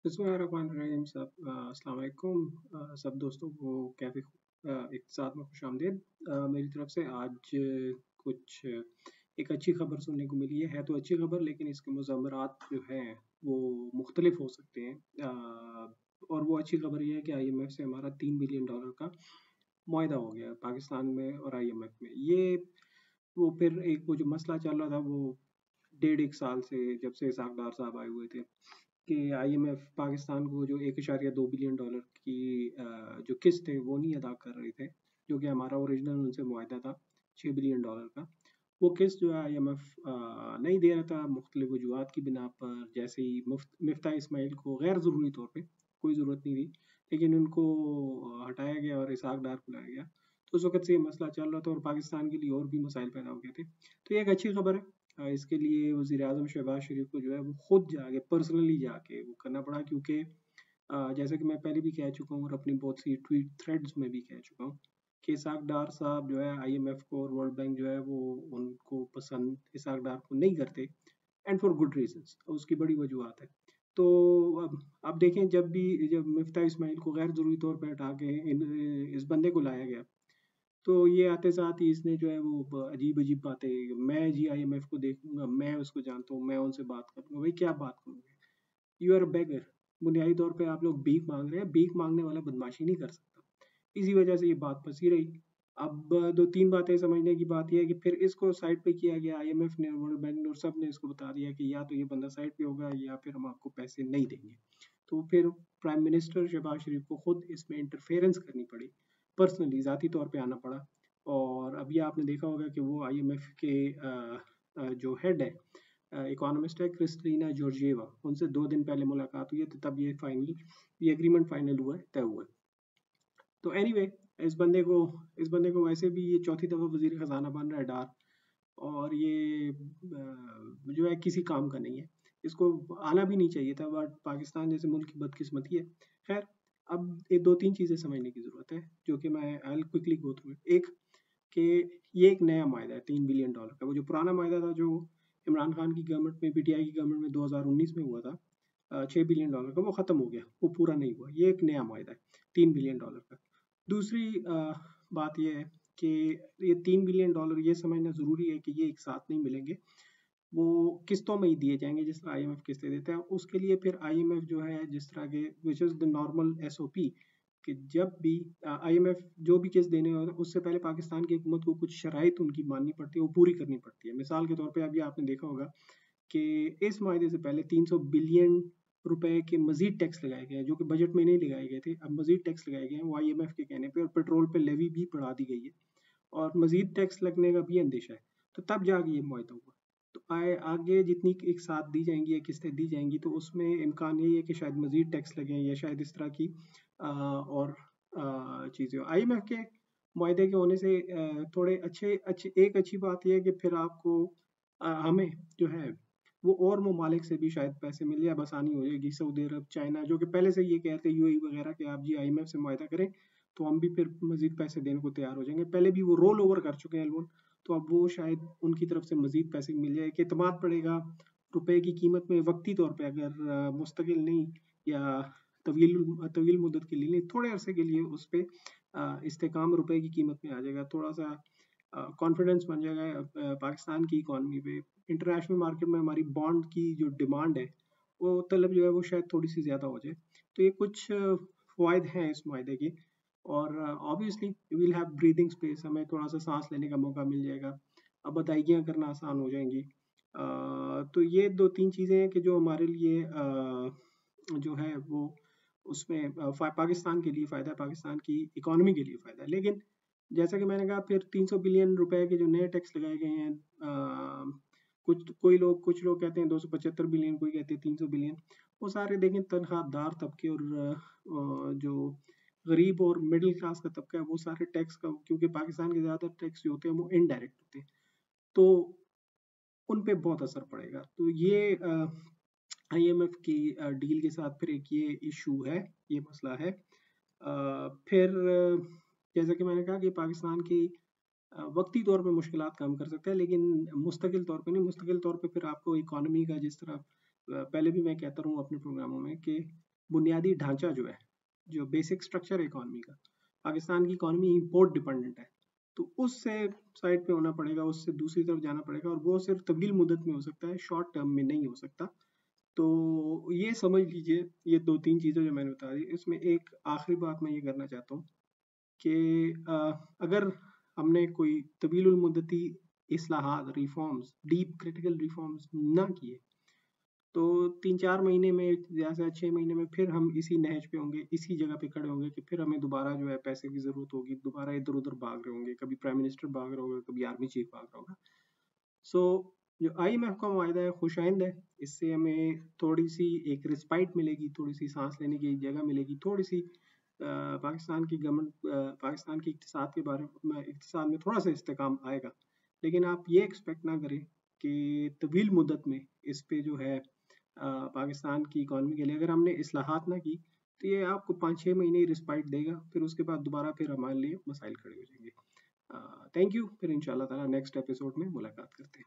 बिस्मिल्लाहिर्रहमानिर्रहीम सब अस्सलाम वालेकुम सब दोस्तों को कैफे इत्तेसाद में खुशामदीद। मेरी तरफ से आज एक अच्छी खबर सुनने को मिली है तो अच्छी खबर, लेकिन इसके मुज़म्मरात जो हैं वो मुख्तलिफ हो सकते हैं। और वो अच्छी खबर ये है कि आईएमएफ से हमारा $3 बिलियन का मुआहदा हो गया पाकिस्तान में और आईएमएफ में। ये वो फिर एक वो जो मसला चल रहा था वो डेढ़ एक साल से, जब से इसहाक डार साहब आए हुए थे, कि आईएमएफ पाकिस्तान को जो $1.2 बिलियन की जो किस्त है वो नहीं अदा कर रहे थे, जो कि हमारा ओरिजिनल उनसे मुआहदा था $6 बिलियन का। वो किस्त जो है आईएमएफ नहीं दे रहा था मुख्तलिफ वजूहत की बिना पर। जैसे ही मिफ्ता इस्माइल को गैर ज़रूरी तौर पे, कोई ज़रूरत नहीं थी, लेकिन उनको हटाया गया और इसहाक डार को लाया गया। तो उस वक्त से ये मसला चल रहा था और पाकिस्तान के लिए और भी मसाइल पैदा हो गए थे। तो ये एक अच्छी खबर है। इसके लिए वज़ीर आज़म शहबाज शरीफ को जो है वो खुद जाके पर्सनली जाके वो करना पड़ा, क्योंकि जैसा कि मैं पहले भी कह चुका हूँ और अपनी बहुत सी ट्वीट थ्रेड्स में भी कह चुका हूँ कि इसहाक डार साहब जो है आईएमएफ को और वर्ल्ड बैंक जो है वो उनको पसंद इसहाक डार को नहीं करते, एंड फॉर गुड रीजंस। उसकी बड़ी वजूहत है। तो अब देखें, जब मिफ्ता इस्माइल को गैर ज़रूरी तौर पर हटा के इस बंदे को लाया गया, तो ये आते साथ ही इसने जो है वो अजीब अजीब बातें, मैं जी आईएमएफ को देखूंगा, मैं उसको जानता हूँ, मैं उनसे बात करूंगा। भाई क्या बात करोगे? यू आर अ बेगर। बुनियादी तौर पे आप लोग भीख मांग रहे हैं, भीख मांगने वाला बदमाशी नहीं कर सकता। इसी वजह से ये बात फंसी रही। अब दो तीन बातें समझने की बात यह है कि फिर इसको साइड पे किया गया, आईएमएफ ने, वर्ल्ड बैंक ने और सब ने इसको बता दिया कि या तो ये बंदा साइड पे होगा या फिर हम आपको पैसे नहीं देंगे। तो फिर प्राइम मिनिस्टर शहबाज शरीफ को खुद इसमें इंटरफेरेंस करनी पड़ी, पर्सनली ज़ाती तौर पे आना पड़ा। और अभी आपने देखा होगा कि वो आईएमएफ के जो हेड है, इकोनॉमिस्ट है, क्रिस्टलीना जॉर्जिएवा, उनसे 2 दिन पहले मुलाकात हुई है, तो तब ये एग्रीमेंट फाइनल हुआ है, तय हुआ है। तो एनीवे, इस बंदे को वैसे भी ये चौथी दफ़ा वजीर खजाना बन रहा है, डार। और ये जो है किसी काम का नहीं है, इसको आना भी नहीं चाहिए था, बट पाकिस्तान जैसे मुल्क की बदकिस्मती है। खैर, अब ये दो तीन चीज़ें समझने की ज़रूरत है, जो कि मैं आई क्विकली गो थ्रू। एक, कि ये एक नया मायदा है $3 बिलियन का। वो जो पुराना मायदा था जो इमरान खान की गवर्नमेंट में, पीटीआई की गवर्नमेंट में 2019 में हुआ था, $6 बिलियन का, वो ख़त्म हो गया, वो पूरा नहीं हुआ। ये एक नया मायदा है $3 बिलियन का। दूसरी बात यह है कि ये $3 बिलियन ये समझना ज़रूरी है कि ये एक साथ नहीं मिलेंगे, वो किस्तों में ही दिए जाएंगे, जिस तरह आईएमएफ किस्तें देता है। उसके लिए फिर आईएमएफ जो है, जिस तरह के which is the normal SOP, कि जब भी आईएमएफ जो भी किस्त देने होता है उससे पहले पाकिस्तान की हुकूमत को कुछ शराइत उनकी माननी पड़ती है, वो पूरी करनी पड़ती है। मिसाल के तौर पे अभी आपने देखा होगा कि इस मायदे से पहले 300 बिलियन रुपए के मजीद टैक्स लगाए गए हैं, जो कि बजट में नहीं लगाए गए थे। अब मजीद टैक्स लगाए गए हैं, वो आईएमएफ के कहने पे, और पेट्रोल पे लेवी भी बढ़ा दी गई है, और मजीद टैक्स लगने का भी अंदेशा है। तो तब जाके ये मुआहदा हुआ। तो आगे जितनी एक साथ दी जाएंगी या किस्तें दी जाएंगी, तो उसमें इम्कान यही है कि शायद मजीद टैक्स लगे या शायद इस तरह की और चीज़ें। आईएमएफ के मुआहदे के होने से थोड़े अच्छे अच्छे एक अच्छी बात यह है कि फिर आपको हमें जो है वो और ममालिक से भी शायद पैसे मिले, अब आसानी हो जाएगी। सऊदी अरब, चाइना, जो कि पहले से ये कहते हैं, यूएई वगैरह, कि आप जी आईएमएफ से मुआहदा करें तो हम भी फिर मजीद पैसे देने को तैयार हो जाएंगे। पहले भी वो रोल ओवर कर चुके हैं लोन, तो अब वो शायद उनकी तरफ से मजीद पैसे मिल जाए, कि एतमाद पड़ेगा रुपए की कीमत में वक्ती तौर पे, अगर मुस्तकिल नहीं या तवील तवील मुद्दत के लिए नहीं, थोड़े अरसे के लिए उस पर इस्तेकाम रुपए की कीमत में आ जाएगा, थोड़ा सा कॉन्फिडेंस बन जाएगा पाकिस्तान की इकॉनमी पे। इंटरनेशनल मार्केट में हमारी बॉन्ड की जो डिमांड है, वो तलब जो है वो शायद थोड़ी सी ज़्यादा हो जाए। तो ये कुछ फ़वाइद हैं इस मुआहदे के। और obviously will have breathing space, हमें थोड़ा सा सांस लेने का मौका मिल जाएगा, अब अदायगियाँ करना आसान हो जाएंगी। तो ये दो तीन चीज़ें हैं कि जो हमारे लिए जो है वो उसमें पाकिस्तान के लिए फ़ायदा है, पाकिस्तान की इकॉनमी के लिए फ़ायदा है। लेकिन जैसा कि मैंने कहा, फिर 300 बिलियन रुपए के जो नए टैक्स लगाए गए हैं, कुछ लोग कहते हैं 275 बिलियन, कोई कहते हैं 300 बिलियन। वो सारे देखें तनख्वाहदार तबके और जो गरीब और मिडिल क्लास का तबका है, वो सारे टैक्स का, क्योंकि पाकिस्तान के ज़्यादातर टैक्स जो होते हैं वो इनडायरेक्ट होते हैं, तो उन पे बहुत असर पड़ेगा। तो ये आईएमएफ की डील के साथ फिर एक ये इशू है, ये मसला है। फिर जैसा कि मैंने कहा कि पाकिस्तान की वक्ती तौर पे मुश्किलात कम कर सकता है, लेकिन मुस्तकिल तौर पे नहीं। मुस्तकिल तौर पे फिर आपको इकॉनमी का, जिस तरह पहले भी मैं कहता रहूँ अपने प्रोग्रामों में, कि बुनियादी ढांचा जो है, जो बेसिक स्ट्रक्चर है इकोनॉमी का, पाकिस्तान की इकोनॉमी इम्पोर्ट डिपेंडेंट है, तो उससे साइड पे होना पड़ेगा, उससे दूसरी तरफ जाना पड़ेगा, और वो सिर्फ तवील मुद्दत में हो सकता है, शॉर्ट टर्म में नहीं हो सकता। तो ये समझ लीजिए, ये 2-3 चीज़ें जो मैंने बता दी, इसमें एक आखिरी बात मैं ये करना चाहता हूँ कि अगर हमने कोई तवील मुद्दती इस्लाहात, रिफॉर्म्स, डीप क्रिटिकल रिफॉर्म्स ना किए, तो 3-4 महीने में या से 6 महीने में फिर हम इसी नहज पे होंगे, इसी जगह पे खड़े होंगे कि फिर हमें दोबारा जो है पैसे की ज़रूरत होगी, दोबारा इधर उधर भाग रहे होंगे, कभी प्राइम मिनिस्टर भाग रहा होगा, कभी आर्मी चीफ भाग रहा होगा। सो जो IMF का माहिदा है खुशाइंद है, इससे हमें थोड़ी सी एक रिस्पाइट मिलेगी, थोड़ी सी सांस लेने की जगह मिलेगी, थोड़ी सी पाकिस्तान की गवर्नमेंट, पाकिस्तान की इक़्तिसाद के बारे में, इक़्तिसाद में थोड़ा सा इस्तेकाम आएगा। लेकिन आप ये एक्सपेक्ट ना करें कि तवील मुद्दत में इस पे जो है पाकिस्तान की इकॉनमी के लिए अगर हमने इस्लाहात ना की, तो ये आपको 5-6 महीने ही रिस्पाइट देगा, फिर उसके बाद दोबारा फिर हमारे लिए मसाइल खड़े हो जाएंगे। थैंक यू, फिर इंशाल्लाह ताला नेक्स्ट एपिसोड में मुलाकात करते हैं।